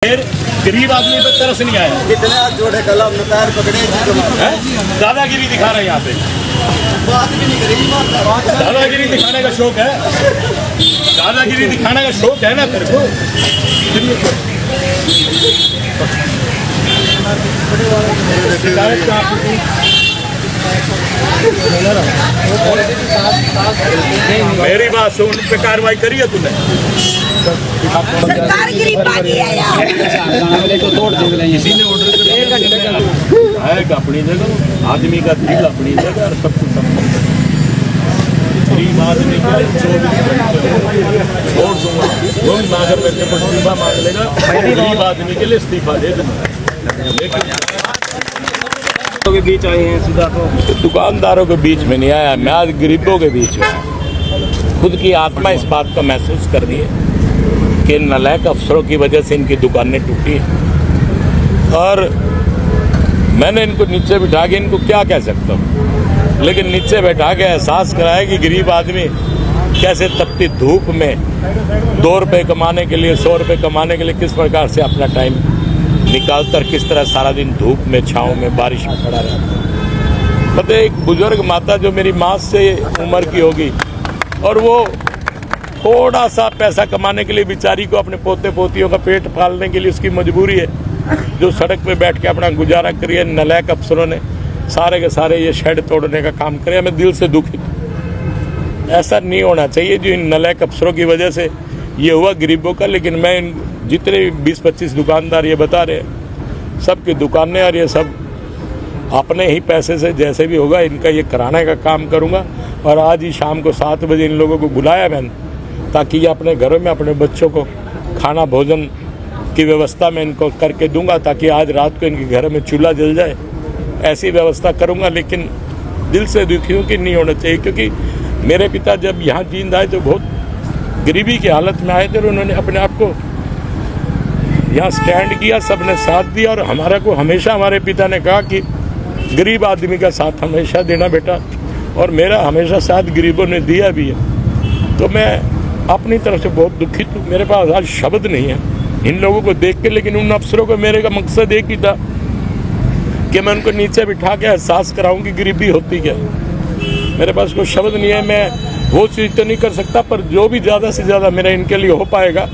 फिर गरीब आदमी पे तरस नहीं आया। कितने हाथ जोड़े कलम में पैर पकड़े दादागिरी दिखा रहे हैं यहाँ पे। बात भी नहीं करेगी। दादागिरी दिखाने का शौक है, दादागिरी दिखाने का शौक है ना तेरे को। मेरी बात सुन, उन पे कार्रवाई करी है तूने? सरकार गिरीबाजी है यार। अपनी जगह आदमी का दिल अपनी जगह और सब कुछ गरीब आदमी का 24 घंटे छोड़ दूंगा। कोई मांगर मेरे को इस्तीफा मांग लेगा, गरीब आदमी के लिए इस्तीफा दे दूंगा। लेकिन के बीच आए हैं सीधा तो दुकानदारों के बीच में नहीं आया, मैं आज गरीबों के बीच में खुद की आत्मा इस बात का महसूस कर रही है कि नालायक अफसरों की वजह से इनकी दुकानें टूटी हैं। और मैंने इनको नीचे बिठा के इनको क्या कह सकता हूँ, लेकिन नीचे बैठा के एहसास कराया कि गरीब आदमी कैसे तपती धूप में 2 रुपये कमाने के लिए 100 रुपये कमाने के लिए किस प्रकार से अपना टाइम निकालकर किस तरह सारा दिन धूप में छाँव में बारिश में खड़ा रहता। पता है, एक बुजुर्ग माता जो मेरी माँ से उम्र की होगी और वो थोड़ा सा पैसा कमाने के लिए बेचारी को अपने पोते पोतियों का पेट पालने के लिए उसकी मजबूरी है, जो सड़क पे बैठ के अपना गुजारा करिए। नालायक अफसरों ने सारे के सारे ये शेड तोड़ने का काम करे। मैं दिल से दुखी, ऐसा नहीं होना चाहिए जो इन नालायक अफसरों की वजह से ये हुआ गरीबों का। लेकिन मैं इन जितने 20-25 दुकानदार ये बता रहे हैं, सबकी दुकानें और ये सब अपने ही पैसे से जैसे भी होगा इनका ये कराने का काम करूँगा। और आज ही शाम को 7 बजे इन लोगों को बुलाया मैंने, ताकि ये अपने घरों में अपने बच्चों को खाना भोजन की व्यवस्था मैं इनको करके दूंगा, ताकि आज रात को इनके घर में चूल्हा जल जाए, ऐसी व्यवस्था करूंगा। लेकिन दिल से दुखी हूँ कि नहीं होना चाहिए, क्योंकि मेरे पिता जब यहाँ जींद आए तो बहुत गरीबी की हालत में आए थे और उन्होंने अपने आप को यहाँ स्टैंड किया, सबने साथ दिया। और हमारा को हमेशा हमारे पिता ने कहा कि गरीब आदमी का साथ हमेशा देना बेटा, और मेरा हमेशा साथ गरीबों ने दिया भी है। तो मैं अपनी तरफ से बहुत दुखित हूँ, मेरे पास आज शब्द नहीं है इन लोगों को देख के। लेकिन उन अफसरों को मेरे का मकसद एक ही था कि मैं उनको नीचे बिठा के एहसास कराऊं कि गरीबी होती क्या है। मेरे पास कोई शब्द नहीं है, मैं वो चीज़ तो नहीं कर सकता, पर जो भी ज़्यादा से ज़्यादा मेरा इनके लिए हो पाएगा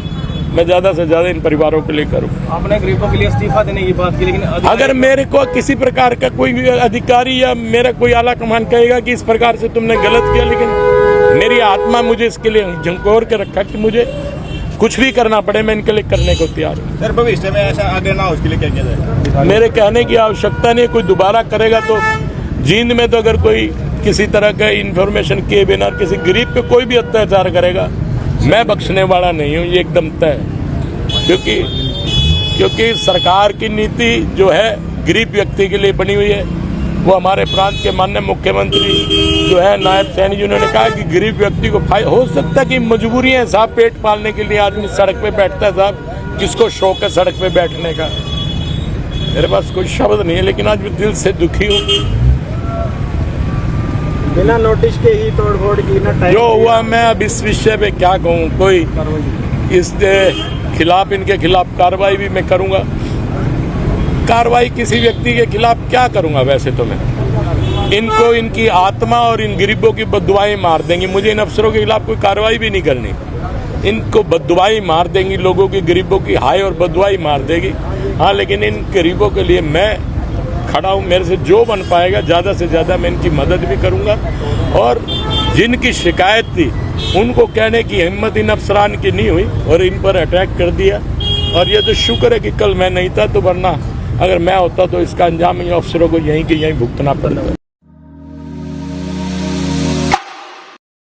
मैं ज़्यादा से ज़्यादा इन परिवारों के लिए करूँ। आपने गरीबों के लिए इस्तीफा देने की बात की, लेकिन अगर मेरे को किसी प्रकार का कोई भी अधिकारी या मेरा कोई आला कमान कहेगा कि इस प्रकार से तुमने गलत किया, लेकिन मेरी आत्मा मुझे इसके लिए झंकोर के रखा कि मुझे कुछ भी करना पड़े मैं इनके लिए करने को तैयार हूँ। सर भविष्य में ऐसा आगे ना हो उसके लिए क्या किया जाए? मेरे कहने की आवश्यकता नहीं, कोई दोबारा करेगा तो जींद में तो अगर कोई किसी तरह का इन्फॉर्मेशन किए बिना किसी गरीब पे कोई भी अत्याचार करेगा, मैं बख्शने वाला नहीं हूँ, ये एकदम तय। क्योंकि सरकार की नीति जो है गरीब व्यक्ति के लिए बनी हुई है। वो हमारे प्रांत के माननीय मुख्यमंत्री जो है नायब सैनी जी, उन्होंने कहा कि गरीब व्यक्ति को हो सकता है कि मजबूरी है साहब, पेट पालने के लिए आदमी सड़क पे बैठता है साहब, किसको शौक है सड़क पे बैठने का। मेरे पास कोई शब्द नहीं है, लेकिन आज मैं दिल से दुखी हूँ। बिना नोटिस के ही तोड़फोड़ की ना टाइम जो हुआ, मैं अब इस विषय पे क्या कहूँ। कोई इसके खिलाफ, इनके खिलाफ कार्रवाई भी मैं करूँगा। कार्रवाई किसी व्यक्ति के खिलाफ क्या करूँगा, वैसे तो मैं इनको इनकी आत्मा और इन गरीबों की बददुआएं मार देंगी। मुझे इन अफसरों के खिलाफ कोई कार्रवाई भी नहीं करनी, इनको बददुआएं मार देंगी, लोगों की गरीबों की हाय और बददुआएं मार देगी। हाँ, लेकिन इन गरीबों के लिए मैं खड़ा हूँ, मेरे से जो बन पाएगा ज़्यादा से ज़्यादा मैं इनकी मदद भी करूँगा। और जिनकी शिकायत थी उनको कहने की हिम्मत इन अफसरान की नहीं हुई और इन पर अटैक कर दिया। और ये तो शुक्र है कि कल मैं नहीं था, तो वरना अगर मैं होता तो इसका अंजाम इन अफसरों को यहीं के यहीं भुगतना पड़ता।